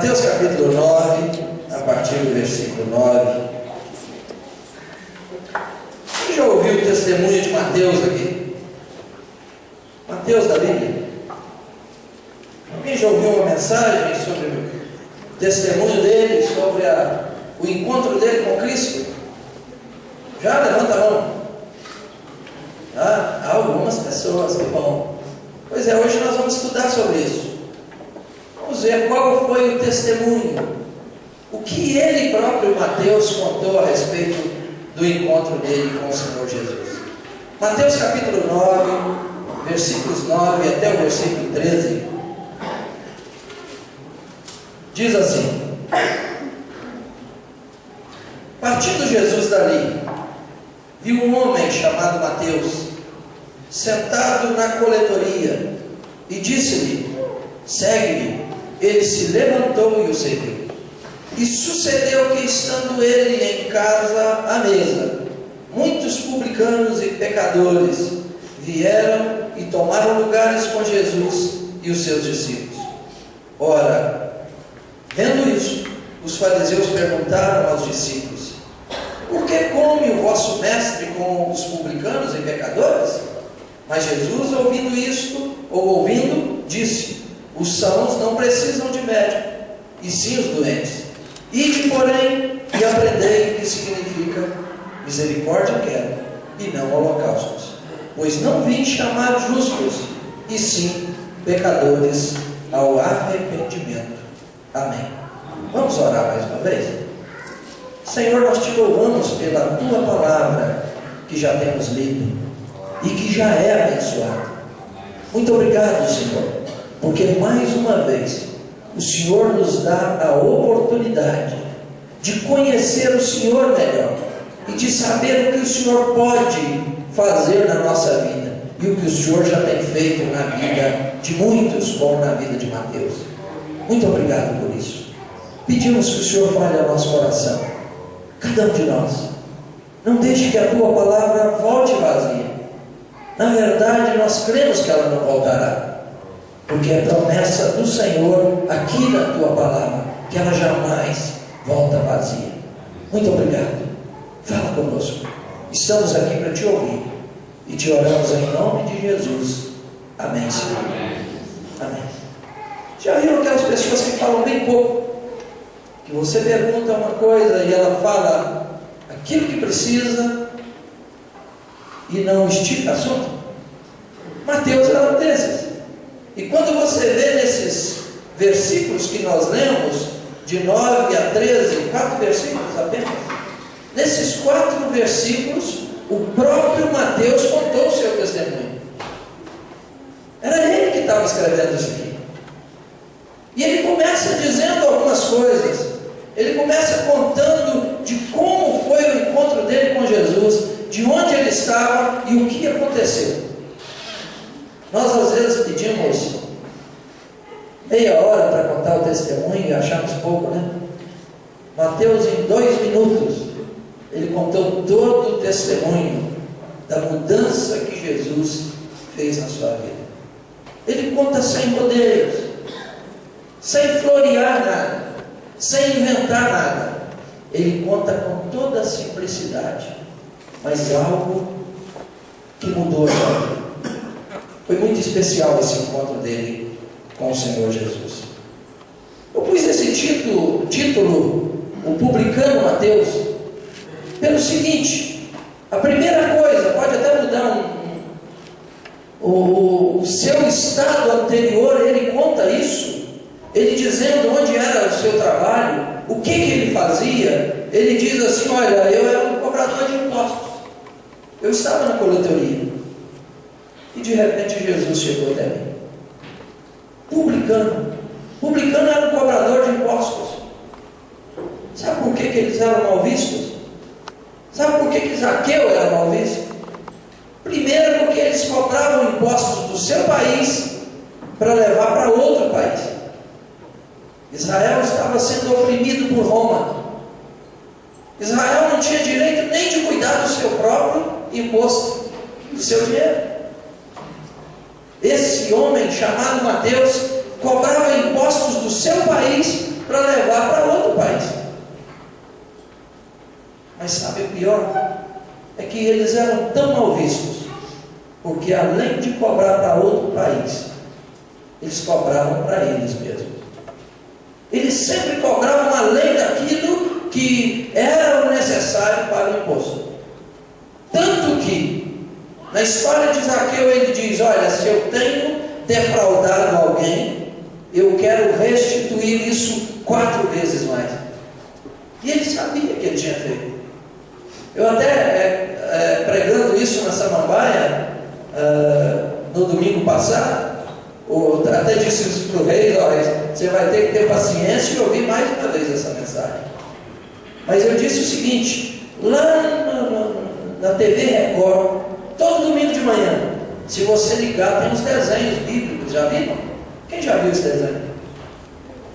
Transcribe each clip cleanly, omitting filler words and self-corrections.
Mateus capítulo 9, a partir do versículo 9. Quem já ouviu o testemunho de Mateus aqui? Mateus da Bíblia. Alguém já ouviu uma mensagem sobre o testemunho dele, sobre o encontro dele com Cristo? Já? Levanta a mão. Há algumas pessoas, que bom. Pois é, hoje nós vamos estudar sobre isso. Vamos ver qual foi o testemunho, o que ele próprio, Mateus, contou a respeito do encontro dele com o Senhor Jesus. Mateus capítulo 9, versículos 9 até o versículo 13, diz assim: partindo Jesus dali, viu um homem chamado Mateus, sentado na coletoria, e disse-lhe: segue-me. Ele se levantou e o seguiu. E sucedeu que, estando ele em casa à mesa, muitos publicanos e pecadores vieram e tomaram lugares com Jesus e os seus discípulos. Ora, vendo isso, os fariseus perguntaram aos discípulos: por que come o vosso mestre com os publicanos e pecadores? Mas Jesus, ouvindo, disse: os sãos não precisam de médico, e sim os doentes. Ide, porém, e aprendei o que significa misericórdia quero, e não holocaustos. Pois não vim chamar justos, e sim pecadores ao arrependimento. Amém. Vamos orar mais uma vez? Senhor, nós te louvamos pela tua palavra, que já temos lido, e que já é abençoada. Muito obrigado, Senhor, porque mais uma vez o Senhor nos dá a oportunidade de conhecer o Senhor melhor e de saber o que o Senhor pode fazer na nossa vida e o que o Senhor já tem feito na vida de muitos, como na vida de Mateus. Muito obrigado por isso. Pedimos que o Senhor fale ao nosso coração, cada um de nós. Não deixe que a tua palavra volte vazia. Na verdade, nós cremos que ela não voltará, porque é promessa do Senhor aqui na tua palavra, que ela jamais volta vazia. Muito obrigado. Fala conosco. Estamos aqui para te ouvir e te oramos em nome de Jesus. Amém, Senhor. Amém. Já viram aquelas pessoas que falam bem pouco, que você pergunta uma coisa e ela fala aquilo que precisa e não estica o assunto? Mateus era um desses. E quando você vê nesses versículos que nós lemos, de 9 a 13, 4 versículos apenas, nesses 4 versículos, o próprio Mateus contou o seu testemunho. Era ele que estava escrevendo isso aqui. E ele começa dizendo algumas coisas. Ele começa contando de como foi o encontro dele com Jesus, de onde ele estava e o que aconteceu. Nós às vezes pedimos meia hora para contar o testemunho e achamos pouco, né? Mateus, em 2 minutos, ele contou todo o testemunho da mudança que Jesus fez na sua vida. Ele conta sem rodeios, sem florear nada, sem inventar nada. Ele conta com toda a simplicidade, mas algo que mudou a sua vida. Foi muito especial esse encontro dele com o Senhor Jesus. Eu pus esse título, o publicano Mateus, pelo seguinte: a primeira coisa, pode até mudar o seu estado anterior, ele conta isso, ele dizendo onde era o seu trabalho, o que ele fazia. Ele diz assim: olha, eu era um cobrador de impostos, eu estava na coletoria, e de repente Jesus chegou até mim. Publicano era um cobrador de impostos. Sabe por que eles eram mal vistos? Sabe por que Zaqueu era mal visto? Primeiro, porque eles cobravam impostos do seu país para levar para outro país. Israel estava sendo oprimido por Roma. Israel não tinha direito nem de cuidar do seu próprio imposto, do seu dinheiro. Esse homem chamado Mateus cobrava impostos do seu país para levar para outro país. Mas sabe o pior? É que eles eram tão mal vistos, porque além de cobrar para outro país, eles cobravam para eles mesmos. Eles sempre cobravam além daquilo que era o necessário para o imposto. Tanto que, na história de Zaqueu, ele diz: olha, se eu tenho defraudado alguém, eu quero restituir isso 4 vezes mais. E ele sabia que ele tinha feito. Eu até, pregando isso na Samambaia, no domingo passado, até disse isso para o rei: olha, você vai ter que ter paciência e ouvir mais uma vez essa mensagem. Mas eu disse o seguinte: lá na TV Record, todo domingo de manhã, se você ligar, tem uns desenhos bíblicos, já viram? Quem já viu esse desenho?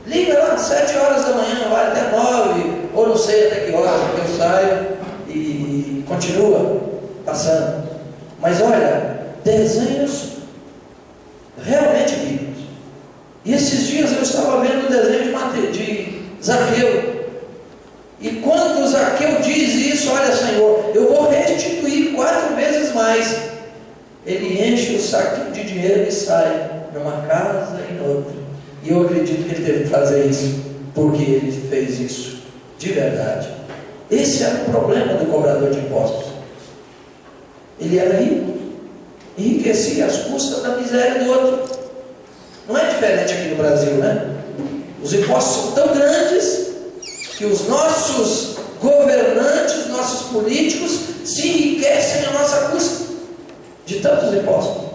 Liga lá, 7 horas da manhã, vai até 9, ou não sei até que horas, porque eu saio e continua passando. Mas olha, desenhos realmente bíblicos. E esses dias eu estava vendo o desenho de Zaqueu. E quando Zaqueu diz isso: olha, Senhor, eu vou restituir 4 vezes mais, ele enche o saquinho de dinheiro e sai numa casa e em outra. E eu acredito que ele teve que fazer isso porque ele fez isso de verdade. Esse era o problema do cobrador de impostos. Ele era rico, enriquecia às custas da miséria do outro. Não é diferente aqui no Brasil, né? Os impostos são tão grandes que os nossos governantes, nossos políticos se enriquecem à nossa custa de tantos impostos.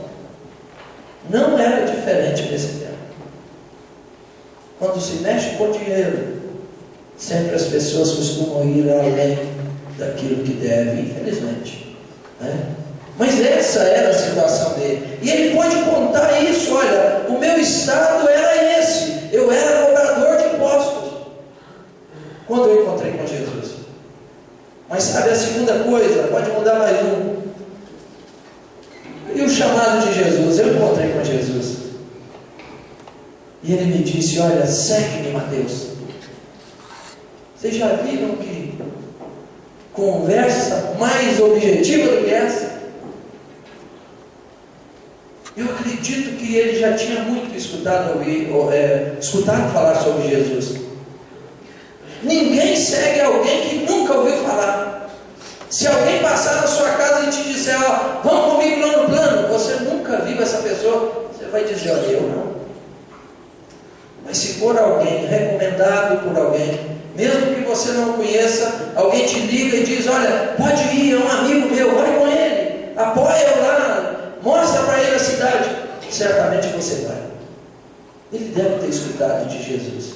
Não era diferente nesse tempo. Quando se mexe com dinheiro, sempre as pessoas costumam ir além daquilo que deve, infelizmente, né? Mas essa era a situação dele. E ele pode contar isso: olha, o meu estado era esse, eu era cobrador de impostos quando eu encontrei com Jesus. Mas sabe a segunda coisa? Pode mudar mais um. E o chamado de Jesus? Eu encontrei com Jesus e ele me disse: olha, segue-me, Mateus. Vocês já viram que conversa mais objetiva do que essa? Eu acredito que ele já tinha muito escutado falar sobre Jesus. Ninguém segue alguém que nunca ouviu falar. Se alguém passar na sua casa e te disser: ó, vamos comigo lá no plano, você nunca viu essa pessoa, você vai dizer: olha, eu não. Mas se for alguém recomendado por alguém, mesmo que você não conheça, alguém te liga e diz: olha, pode ir, é um amigo meu, vai com ele, apoia-o lá, mostra para ele a cidade, certamente você vai. Ele deve ter escutado de Jesus,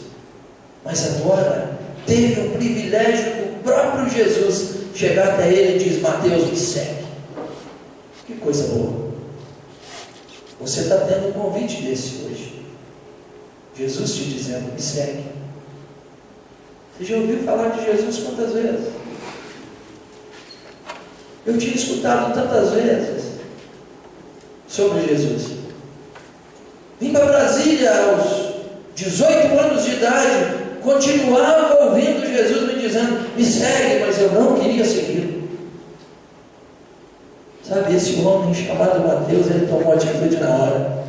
mas agora teve o privilégio do próprio Jesus chegar até ele e diz: Mateus, me segue. Que coisa boa. Você está tendo um convite desse hoje. Jesus te dizendo: me segue. Você já ouviu falar de Jesus quantas vezes? Eu tinha escutado tantas vezes sobre Jesus. Vim para Brasília aos 18 anos de idade, continuava ouvindo Jesus me dizendo: me segue, mas eu não queria segui-lo. Sabe, esse homem chamado Mateus, ele tomou atitude na hora.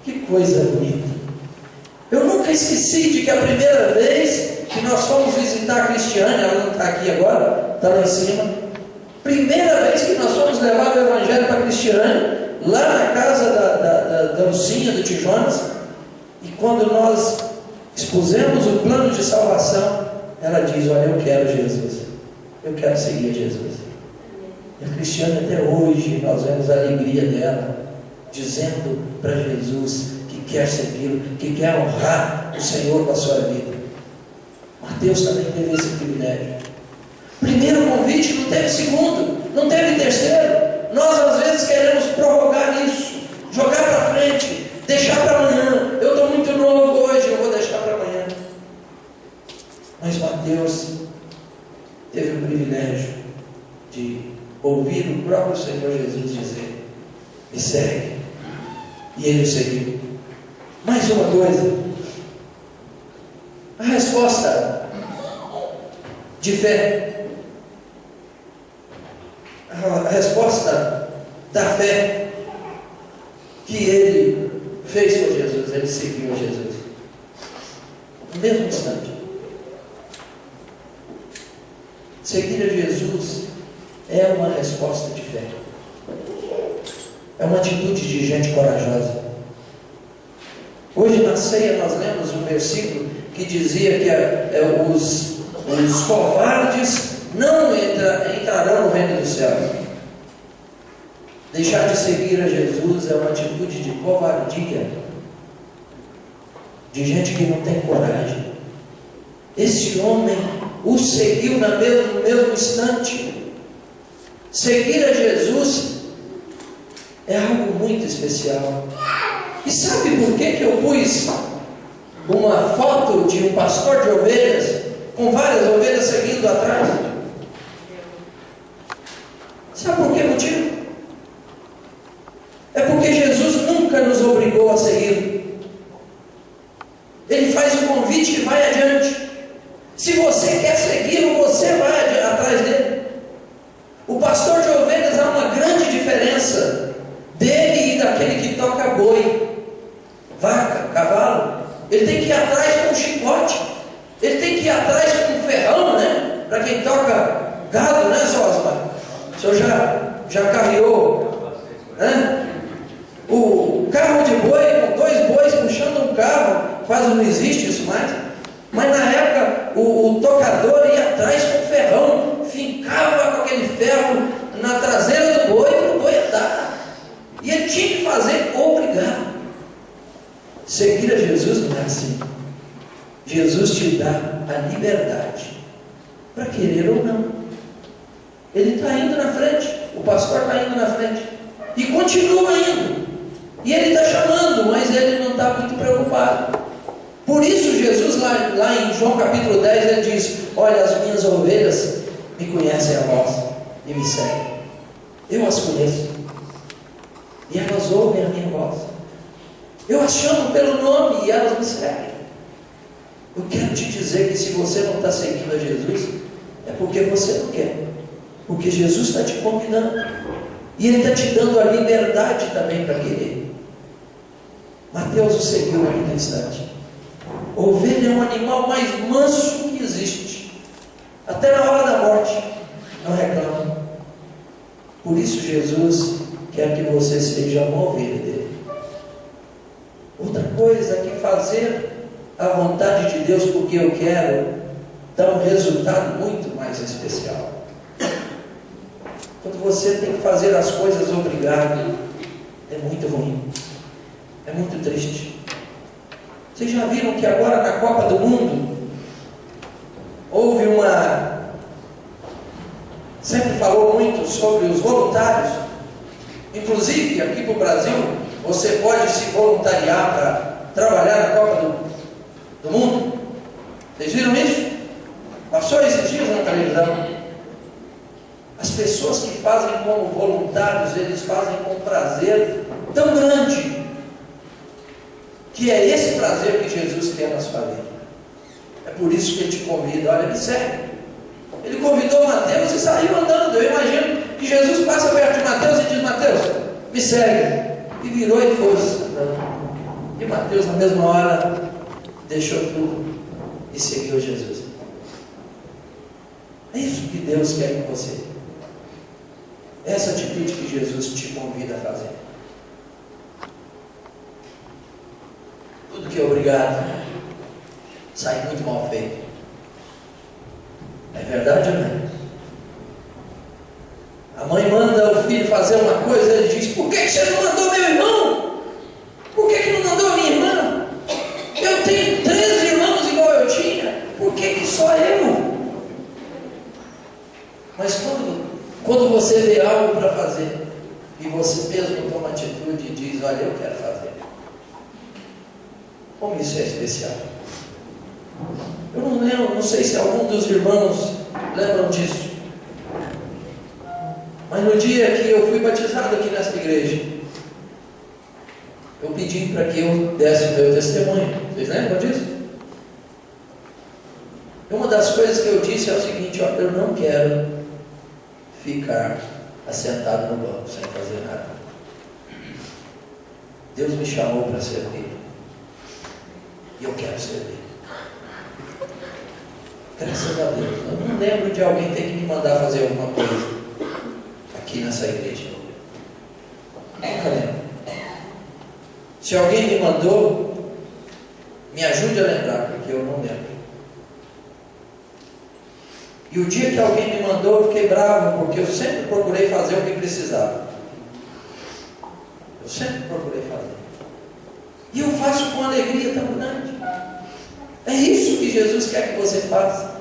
Que coisa bonita. Eu nunca esqueci de que a primeira vez que nós fomos visitar a Cristiane, ela não está aqui agora, está lá em cima. Primeira vez que nós fomos levar o Evangelho para a Cristiane, lá na casa da Lucinha, do Tijonas, e quando nós expusemos o plano de salvação, ela diz: olha, eu quero Jesus, eu quero seguir Jesus. E a Cristiane, até hoje, nós vemos a alegria dela, dizendo para Jesus que quer segui-lo, que quer honrar o Senhor com a sua vida. Mateus também teve esse privilégio. Primeiro convite, não teve segundo, não teve terceiro. Nós às vezes queremos prorrogar isso, jogar para frente, deixar para amanhã. Eu estou muito novo hoje, eu vou deixar para amanhã. Mas Mateus teve o privilégio de ouvir o próprio Senhor Jesus dizer: me segue. E ele o seguiu. Mais uma coisa. resposta de fé, a resposta da fé que ele fez com Jesus, ele seguiu Jesus. No mesmo instante. Seguir a Jesus é uma resposta de fé. É uma atitude de gente corajosa. Hoje na ceia nós lemos um versículo que dizia que os covardes não entrarão no reino do céu. Deixar de seguir a Jesus é uma atitude de covardia, de gente que não tem coragem. Esse homem o seguiu no mesmo instante. Seguir a Jesus é algo muito especial. E sabe por que eu pus uma foto de um pastor de ovelhas, com várias ovelhas seguindo atrás? Sabe por que motivo? É porque Jesus nunca nos obrigou a seguir. Ele faz o convite e vai adiante. Se você quer segui-lo, você vai atrás dele. O pastor de ovelhas, há uma grande diferença dele e daquele que toca boi, vaca, cavalo. Ele tem que ir atrás com um chicote, ele tem que ir atrás com um ferrão, né? Para quem toca gado, né, Sosma? O senhor já carreou, né? O carro de boi, com 2 bois puxando um carro, quase não existe isso mais. Mas na época o tocador ia atrás com o ferrão, fincava com aquele ferro na traseira do boi para o boi andar. E ele tinha que fazer obrigado. Seguir a Jesus não é assim. Jesus te dá a liberdade para querer ou não. Ele está indo na frente, o pastor está indo na frente e continua indo. E ele está chamando, mas ele não está muito preocupado. Por isso Jesus lá em João capítulo 10 ele diz: olha, as minhas ovelhas me conhecem a voz e me seguem. Eu as conheço e elas ouvem a minha voz. Eu as chamo pelo nome e elas me seguem. Eu quero te dizer que se você não está seguindo a Jesus, é porque você não quer. Porque Jesus está te convidando. E Ele está te dando a liberdade também para querer. Mateus o seguiu naquele instante. Ovelha é um animal mais manso que existe. Até na hora da morte, não reclama. Por isso Jesus quer que você seja uma ovelha dele. Outra coisa é que fazer a vontade de Deus porque eu quero dá um resultado muito mais especial. Quando você tem que fazer as coisas obrigado, é muito ruim, é muito triste. Vocês já viram que agora na Copa do Mundo houve sempre falou muito sobre os voluntários. Inclusive aqui para o Brasil você pode se voluntariar para trabalhar na Copa do Mundo. Vocês viram isso? Passou esses dias na televisão. As pessoas que fazem como voluntários, eles fazem com prazer tão grande, que é esse prazer que Jesus quer na sua vida. É por isso que Ele te convida. Olha, me segue. Ele convidou Mateus e saiu andando. Eu imagino que Jesus passa perto de Mateus e diz: Mateus, me segue. E virou e foi andando. E Mateus, na mesma hora, deixou tudo e seguiu Jesus. É isso que Deus quer com você. Essa atitude que Jesus te convida a fazer. Tudo que é obrigado sai muito mal feito. É verdade ou não é? A mãe manda o filho fazer uma coisa, ele diz: por que você não mandou meu irmão? Por que não mandou a minha irmã? Eu tenho 13 irmãos igual eu tinha. Por que só eu? Mas quando você vê algo para fazer e você mesmo toma atitude e diz: olha, eu quero fazer. Como isso é especial. Eu não lembro, não sei se algum dos irmãos lembram disso. Mas no dia que eu fui batizado aqui nessa igreja, eu pedi para que eu desse o meu testemunho. Vocês lembram disso? Uma das coisas que eu disse é o seguinte: ó, eu não quero ficar assentado no banco sem fazer nada. Deus me chamou para servir. E eu quero servir. Graças a Deus. Eu não lembro de alguém ter que me mandar fazer alguma coisa aqui nessa igreja. Nunca lembro. Se alguém me mandou, me ajude a lembrar, porque eu não lembro. E o dia que alguém me mandou, eu fiquei bravo, porque eu sempre procurei fazer o que precisava. Eu sempre procurei fazer. E eu faço com alegria tão grande. É isso que Jesus quer que você faça.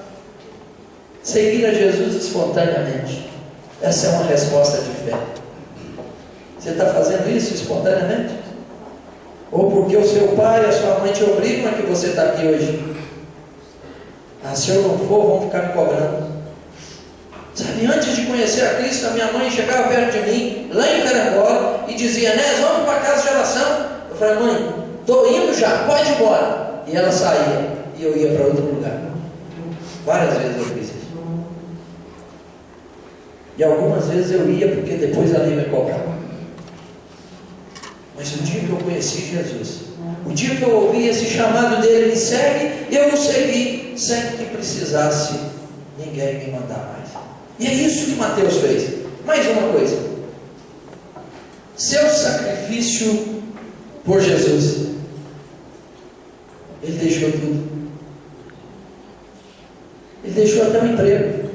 Seguir a Jesus espontaneamente. Essa é uma resposta de fé. Você está fazendo isso espontaneamente? Ou porque o seu pai e a sua mãe te obrigam a que você está aqui hoje? Ah, se eu não for, vão ficar me cobrando. Sabe, antes de conhecer a Cristo, a minha mãe chegava perto de mim, lá em Carangola, e dizia: Né, vamos para a casa de oração. Eu falei: mãe, estou indo já, pode ir embora. E ela saía, e eu ia para outro lugar. Várias vezes eu fiz isso. E algumas vezes eu ia, porque depois ela ia me cobrar. Mas o dia que eu conheci Jesus, o dia que eu ouvi esse chamado dele: me segue, eu o segui, sem que precisasse ninguém me mandar mais. E é isso que Mateus fez. Mais uma coisa: seu sacrifício por Jesus. Ele deixou tudo. Ele deixou até o emprego.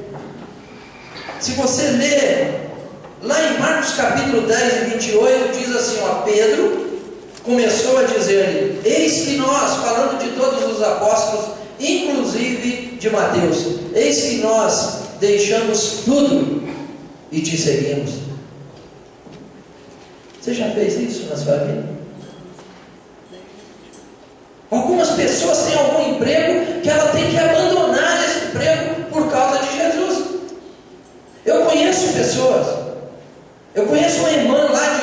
Se você ler lá em Marcos capítulo 10 e 28, diz assim: ó, Pedro começou a dizer-lhe: eis que nós, falando de todos os apóstolos, inclusive de Mateus, eis que nós deixamos tudo e te seguimos. Você já fez isso na sua vida? Algumas pessoas têm algum emprego que ela tem que abandonar esse emprego por causa de Jesus. Eu conheço pessoas. Eu conheço uma irmã lá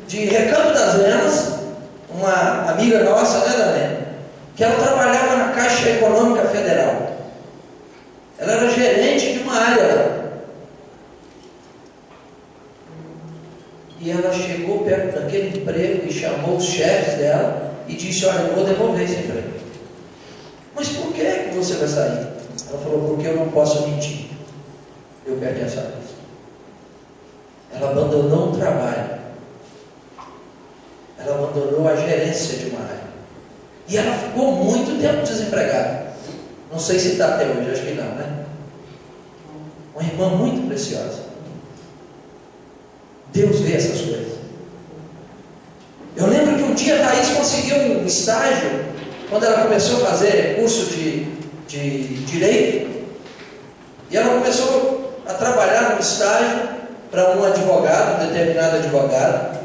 de Recanto das Venas, uma amiga nossa, né, Daniela? Que ela trabalhava na Caixa Econômica Federal. Ela era gerente de uma área lá. E ela chegou perto daquele emprego e chamou os chefes dela e disse: olha, eu vou devolver esse emprego. Mas por que você vai sair? Ela falou: porque eu não posso mentir. Eu pertenço a isso. Ela abandonou o trabalho. Ela abandonou a gerência de uma área. E ela ficou muito tempo desempregada. Não sei se está até hoje, acho que não, né? Uma irmã muito preciosa. Deus vê essas coisas. Eu lembro que um dia a Thaís conseguiu um estágio, quando ela começou a fazer curso de Direito. E ela começou a trabalhar no estágio para um advogado, um determinado advogado.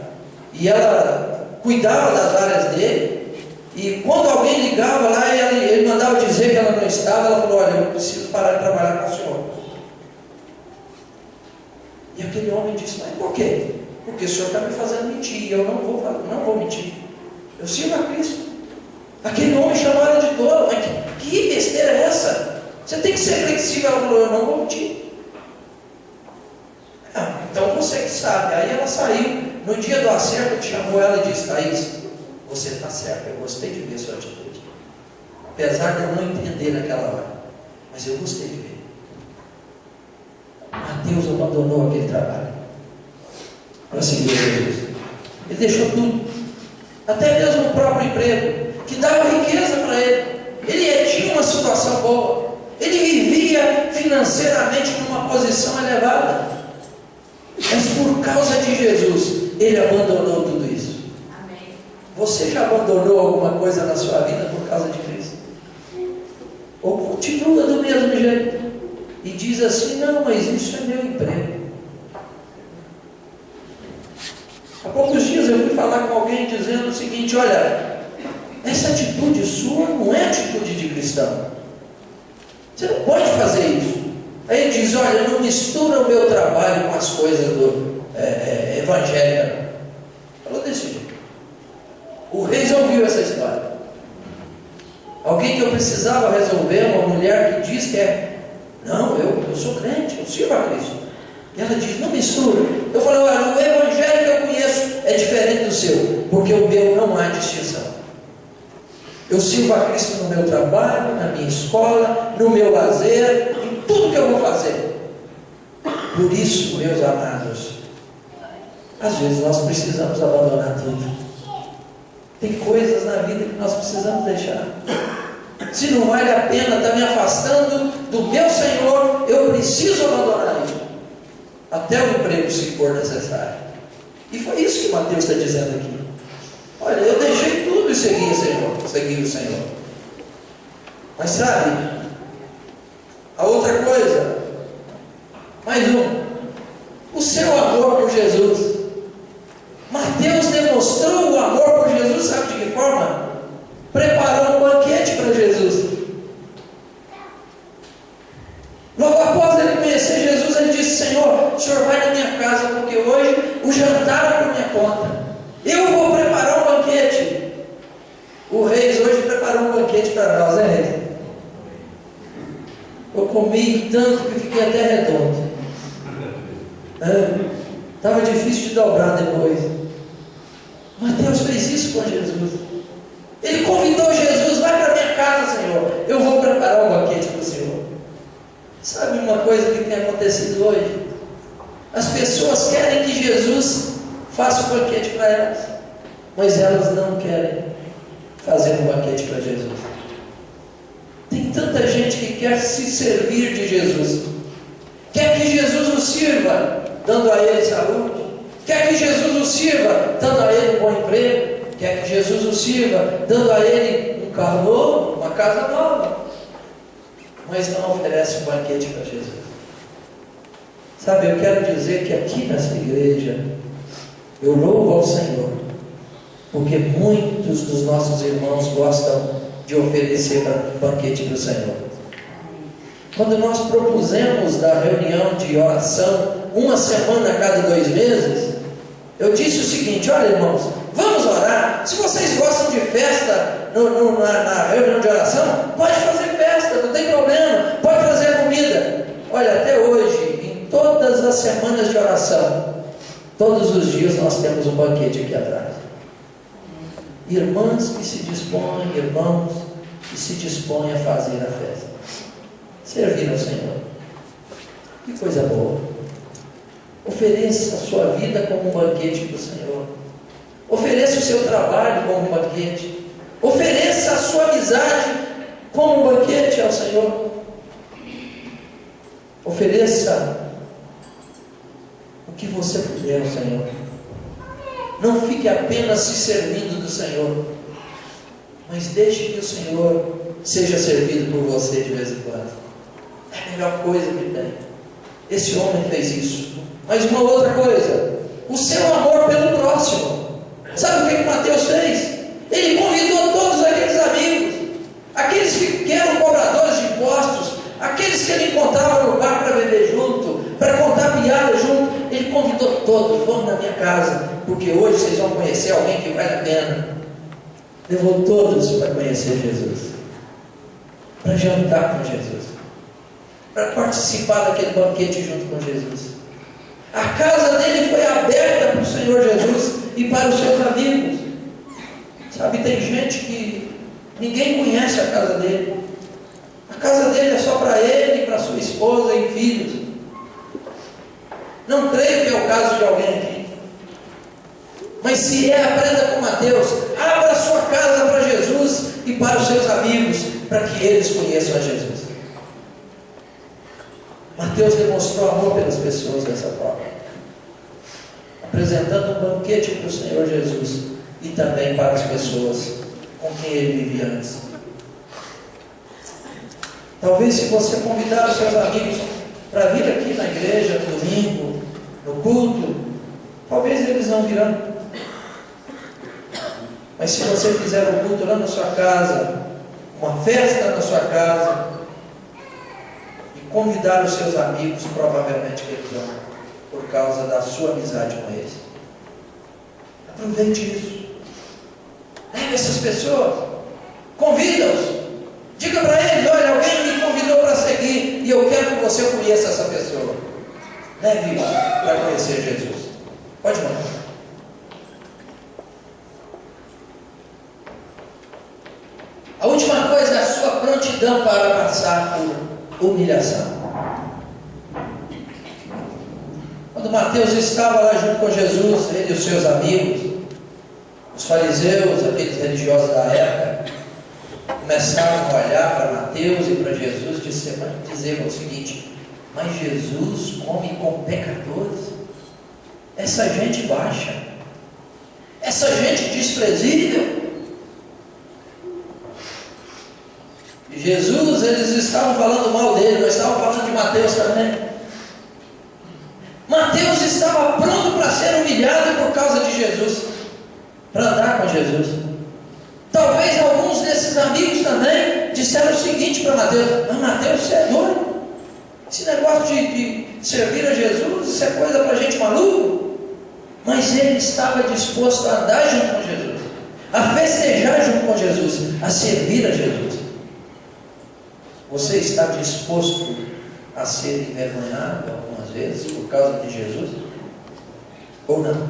E ela cuidava das áreas dele. E quando alguém ligava lá, ele mandava dizer que ela não estava. Ela falou: olha, eu preciso parar de trabalhar com o senhor. E aquele homem disse: mas por quê? Porque o senhor está me fazendo mentir. E eu não vou mentir. Eu sirvo a Cristo. Aquele homem chamou ela de tolo. Mas que besteira é essa? Você tem que ser flexível. Ela falou: eu não vou mentir. Ah, então você que sabe. Aí ela saiu. No dia do acerto, ele chamou ela e disse: Thaís, você está certa. Eu gostei de ver sua atitude. Apesar de eu não entender naquela hora, mas eu gostei de ver. Mateus abandonou aquele trabalho para seguir Jesus. Ele deixou tudo, até mesmo o próprio emprego, que dava riqueza para ele. Ele tinha uma situação boa, ele vivia financeiramente numa posição elevada, mas por causa de Jesus, ele abandonou tudo isso. Amém. Você já abandonou alguma coisa na sua vida por causa de Cristo? Ou continua do mesmo jeito e diz assim: não, mas isso é meu emprego. Há poucos dias eu fui falar com alguém dizendo o seguinte: olha, essa atitude sua não é atitude de cristão. Você não pode fazer isso. Aí ele diz: olha, não mistura o meu trabalho com as coisas do evangélico. Falou desse jeito. O Reis ouviu essa história. Alguém que eu precisava resolver, uma mulher mulher que diz que não, eu sou crente, eu sirvo a Cristo. E ela diz, não mistura. Eu falei, olha, o evangelho que eu conheço é diferente do seu, porque o meu não há distinção. Eu sirvo a Cristo no meu trabalho, na minha escola, no meu lazer, em tudo que eu vou fazer. Por isso, meus amados, às vezes nós precisamos abandonar tudo. Tem coisas na vida que nós precisamos deixar. Se não vale a pena estar me afastando do meu Senhor, eu preciso abandonar isso, até o emprego se for necessário. E foi isso que Mateus está dizendo aqui. Olha, eu deixei tudo e segui o Senhor. Mas sabe, a outra coisa, mais o seu amor por Jesus. Mateus demonstrou o amor por Jesus, sabe de que forma? Preparou um banquete para Jesus. Logo após ele conhecer Jesus, ele disse, Senhor, o Senhor vai na minha casa, porque hoje o jantar é por minha conta. Eu vou preparar um banquete. O Reis hoje preparou um banquete para nós, né, Reis? Eu comi tanto que fiquei até redondo. Estava difícil de dobrar depois. Mateus fez isso com Jesus. Ele convidou Jesus, vai para minha casa, Senhor. Eu vou preparar um banquete para o Senhor. Sabe uma coisa que tem acontecido hoje? As pessoas querem que Jesus faça um banquete para elas, mas elas não querem fazer um banquete para Jesus. Tem tanta gente que quer se servir de Jesus, quer que Jesus o sirva, dando a ele saúde, quer que Jesus o sirva, dando a ele um bom emprego, quer que Jesus o sirva, dando a ele um carro novo, uma casa nova, mas não oferece um banquete para Jesus. Sabe, eu quero dizer que aqui nessa igreja, eu louvo ao Senhor, porque muitos dos nossos irmãos gostam de oferecer banquete para o Senhor. Quando nós propusemos da reunião de oração, uma semana a cada 2 meses, eu disse o seguinte, olha irmãos, vamos orar. Se vocês gostam de festa na reunião de oração, pode fazer festa, não tem problema, pode trazer comida. Olha, até hoje, em todas as semanas de oração, todos os dias nós temos um banquete aqui atrás. Irmãs que se dispõem, irmãos que se dispõem a fazer a festa, servir ao Senhor. Que coisa boa. Ofereça a sua vida como um banquete para o Senhor. Ofereça o seu trabalho como um banquete. Ofereça a sua amizade como um banquete ao Senhor. Ofereça o que você puder ao Senhor. Não fique apenas se servindo do Senhor, mas deixe que o Senhor seja servido por você de vez em quando. É a melhor coisa que tem. Esse homem fez isso. Mas uma outra coisa, o seu amor pelo próximo. Sabe o que Mateus fez? Ele convidou todos aqueles amigos, aqueles que eram cobradores de impostos, aqueles que ele encontrava no bar para beber junto, para contar piada junto. Ele convidou todos, vamos na minha casa, porque hoje vocês vão conhecer alguém que vale a pena. Levou todos para conhecer Jesus, para jantar com Jesus, para participar daquele banquete junto com Jesus. A casa dele foi aberta para o Senhor Jesus e para os seus amigos. Sabe, tem gente que ninguém conhece a casa dele. A casa dele é só para ele, para sua esposa e filhos. Não creio que é o caso de alguém aqui. Mas se é, aprenda com Mateus. Abra a sua casa para Jesus e para os seus amigos, para que eles conheçam a Jesus. Mateus demonstrou amor pelas pessoas dessa forma, apresentando um banquete para o Senhor Jesus e também para as pessoas com quem ele vivia antes. Talvez se você convidar os seus amigos para vir aqui na igreja no domingo, no culto, talvez eles não virão. Mas se você fizer um culto lá na sua casa, uma festa na sua casa, e convidar os seus amigos, provavelmente que eles vão, por causa da sua amizade com eles. Aproveite isso. Leve essas pessoas, convida-os. Diga para eles, olha, alguém me convidou Leve para conhecer Jesus. Pode mandar. A última coisa é a sua prontidão para passar por humilhação. Quando Mateus estava lá junto com Jesus, ele e os seus amigos, os fariseus, aqueles religiosos da época, começaram a olhar para Mateus e para Jesus e dizer o seguinte: mas Jesus come com pecadores? Essa gente baixa, essa gente desprezível. E Jesus, eles estavam falando mal dele, mas estavam falando de Mateus também. Mateus estava pronto para ser humilhado por causa de Jesus, para andar com Jesus. Talvez alguns desses amigos também disseram o seguinte para Mateus: mas Mateus, você é doido? Esse negócio de servir a Jesus, isso é coisa para gente maluco. Mas ele estava disposto a andar junto com Jesus, a festejar junto com Jesus, a servir a Jesus. Você está disposto a ser envergonhado algumas vezes por causa de Jesus? Ou não?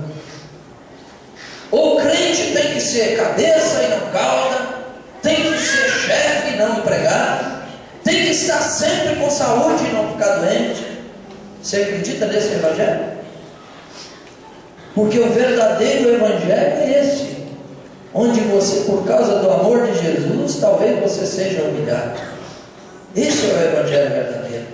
Ou o crente tem que ser cabeça e não cauda, tem que ser chefe e não empregado, tem que estar sempre com saúde e não ficar doente. Você acredita nesse evangelho? Porque o verdadeiro evangelho é esse, onde você, por causa do amor de Jesus, talvez você seja humilhado. Esse é o evangelho verdadeiro.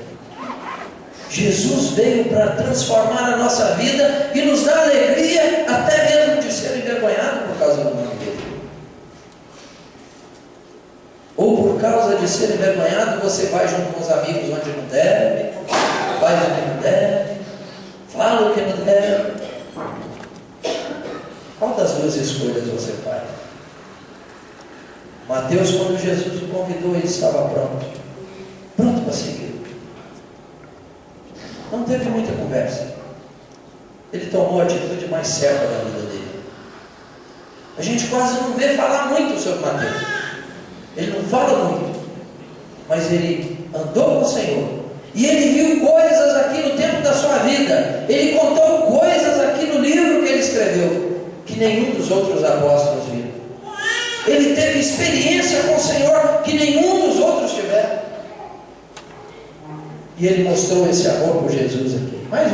Jesus veio para transformar a nossa vida e nos dar alegria, até mesmo de ser envergonhado por causa do nome dele. Ou por causa de ser envergonhado, você vai junto com os amigos onde não deve, faz o que não deve, fala o que não deve. Qual das duas escolhas você faz? Mateus, quando Jesus o convidou, ele estava pronto para seguir. Não teve muita conversa. Ele tomou a atitude mais certa da vida dele. A gente quase não vê falar muito sobre Mateus. Ele não fala muito, mas ele andou com o Senhor. E ele viu coisas aqui no tempo da sua vida. Ele contou coisas aqui no livro que ele escreveu que nenhum dos outros apóstolos viram. Ele teve experiência com o Senhor que nenhum dos outros tiveram. E ele mostrou esse amor por Jesus aqui. Mais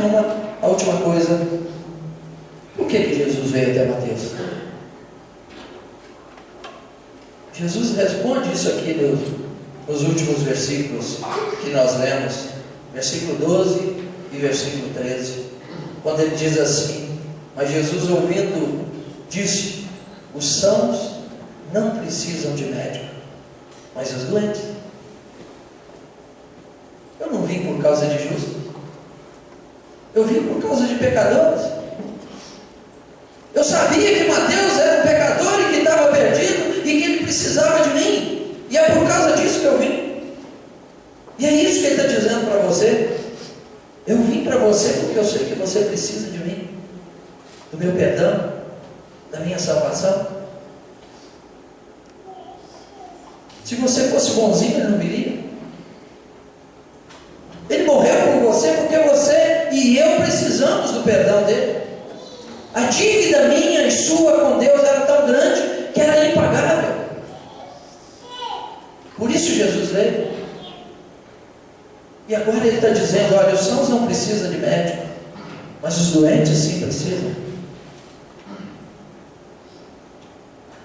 a última coisa. Por que Jesus veio até Mateus? Jesus responde isso aqui nos últimos versículos que nós lemos, versículo 12 e versículo 13, quando ele diz assim: mas Jesus, ouvindo, disse: os sãos não precisam de médico, mas os doentes. Eu não vim por causa de justos, eu vim por causa de pecadores. Eu sabia que Mateus era um pecador e que estava perdido e que ele precisava de mim, e é por causa disso que eu vim. E é isso que ele está dizendo para você. Eu vim para você porque eu sei que você precisa de mim, do meu perdão, da minha salvação. Se você fosse bonzinho, ele não viria. Ele morreu por você porque você e eu precisamos do perdão dele. A dívida minha e sua com Deus era tão grande que era impagável. Por isso Jesus veio. E agora ele está dizendo: olha, os sãos não precisam de médico, mas os doentes sim precisam.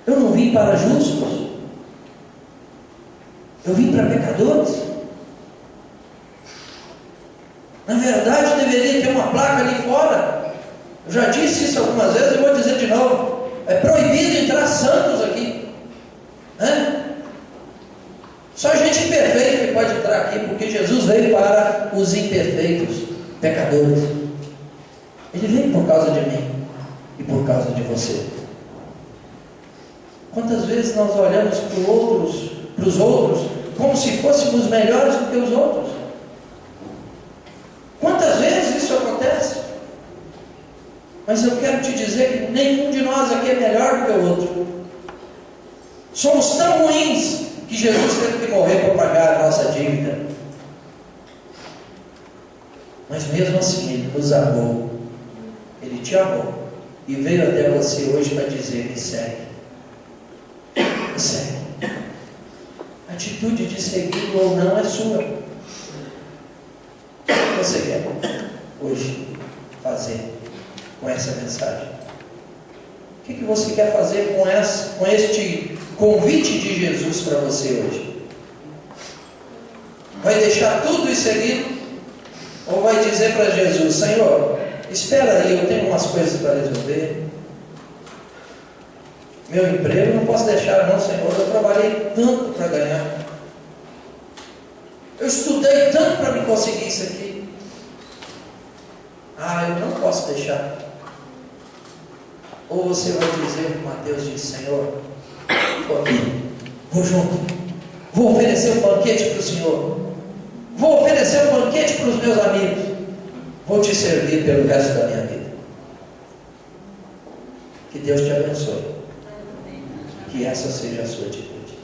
Eu não vim para justos, eu vim para pecadores. Na verdade, deveria ter uma placa ali fora. Eu já disse isso algumas vezes e vou dizer de novo: é proibido entrar santos aqui. Só gente imperfeita que pode entrar aqui, porque Jesus veio para os imperfeitos, pecadores. Ele veio por causa de mim e por causa de você. Quantas vezes nós olhamos para os outros como se fôssemos melhores do que os outros? Quantas vezes isso acontece? Mas eu quero te dizer que nenhum de nós aqui é melhor do que o outro. Somos tão ruins que Jesus teve que morrer para pagar a nossa dívida. Mas mesmo assim Ele nos amou. Ele te amou. E veio até você hoje para dizer: me segue. Me segue. A atitude de segui-lo ou não é sua. O que você quer hoje fazer com essa mensagem? O que você quer fazer com este convite de Jesus para você hoje? Vai deixar tudo e seguir? Ou vai dizer para Jesus: Senhor, espera aí, eu tenho umas coisas para resolver. Meu emprego não posso deixar não, Senhor. Eu trabalhei tanto para ganhar. Eu estudei tanto para me conseguir isso aqui. Eu não posso deixar. Ou você vai dizer como Mateus disse: Senhor, estou aqui, vou junto, vou oferecer um banquete para o Senhor, vou oferecer um banquete para os meus amigos, vou te servir pelo resto da minha vida. Que Deus te abençoe. Que essa seja a sua atitude.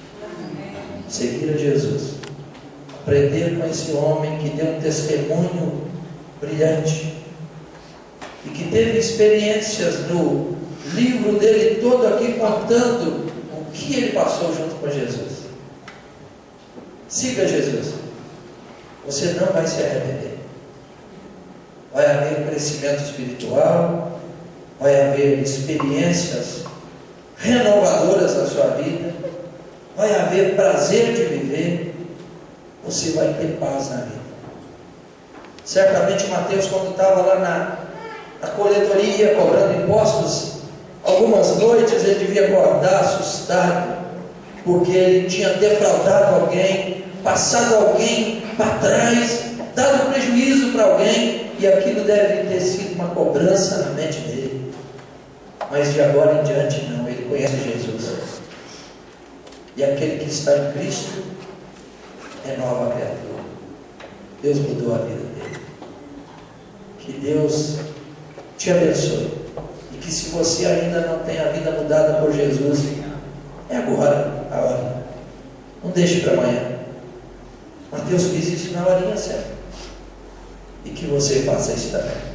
Seguir a Jesus. Aprender com esse homem que deu um testemunho brilhante e que teve experiências no livro dele todo aqui contando o que ele passou junto com Jesus. Siga Jesus. Você não vai se arrepender. Vai haver crescimento espiritual, vai haver experiências renovadoras na sua vida, vai haver prazer de viver, você vai ter paz na vida. Certamente Mateus, quando estava lá na coletoria cobrando impostos, algumas noites ele devia acordar assustado, porque ele tinha defraudado alguém, passado alguém para trás, dado prejuízo para alguém, e aquilo deve ter sido uma cobrança na mente dele. Mas de agora em diante não, ele conhece Jesus. E aquele que está em Cristo é nova criatura. Deus mudou a vida dele. Que Deus te abençoe. E que se você ainda não tem a vida mudada por Jesus, é agora a hora. Não deixe para amanhã. Mateus fez isso na horinha certa. E que você faça isso também.